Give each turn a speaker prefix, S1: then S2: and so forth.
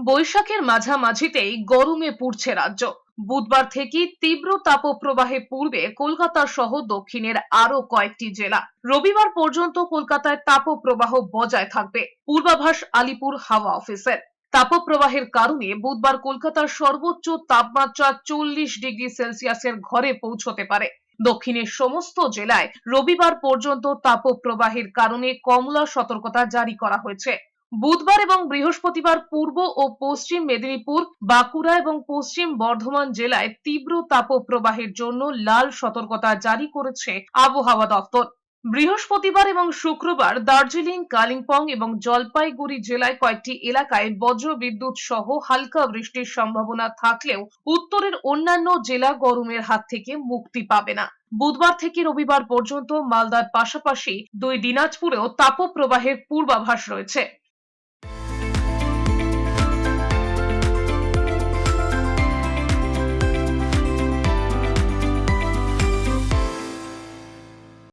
S1: বৈশাখের মাঝামাঝিতেই গরমে পুড়ছে রাজ্য। বুধবার থেকে তীব্র তাপপ্রবাহে পূর্বে কলকাতা সহ দক্ষিণের আরো কয়েকটি জেলা রবিবার পর্যন্ত কলকাতায় তাপপ্রবাহ বজায় থাকবে, পূর্বাভাস আলিপুর হাওয়া অফিসের। তাপপ্রবাহের কারণে বুধবার কলকাতার সর্বোচ্চ তাপমাত্রা 40 ডিগ্রি সেলসিয়াসের ঘরে পৌঁছতে পারে। দক্ষিণের সমস্ত জেলায় রবিবার পর্যন্ত তাপপ্রবাহের কারণে কমলা সতর্কতা জারি করা হয়েছে। বুধবার এবং বৃহস্পতিবার পূর্ব ও পশ্চিম মেদিনীপুর, বাঁকুড়া এবং পশ্চিম বর্ধমান জেলায় তীব্র তাপপ্রবাহের জন্য লাল সতর্কতা জারি করেছে আবহাওয়া দপ্তর। বৃহস্পতিবার এবং শুক্রবার দার্জিলিং, কালিম্পং এবং জলপাইগুড়ি জেলায় কয়েকটি এলাকায় বজ্রবিদ্যুৎ সহ হালকা বৃষ্টির সম্ভাবনা থাকলেও উত্তরের অন্যান্য জেলা গরমের হাত থেকে মুক্তি পাবে না। বুধবার থেকে রবিবার পর্যন্ত মালদার পাশাপাশি দুই দিনাজপুরেও তাপপ্রবাহের পূর্বাভাস রয়েছে।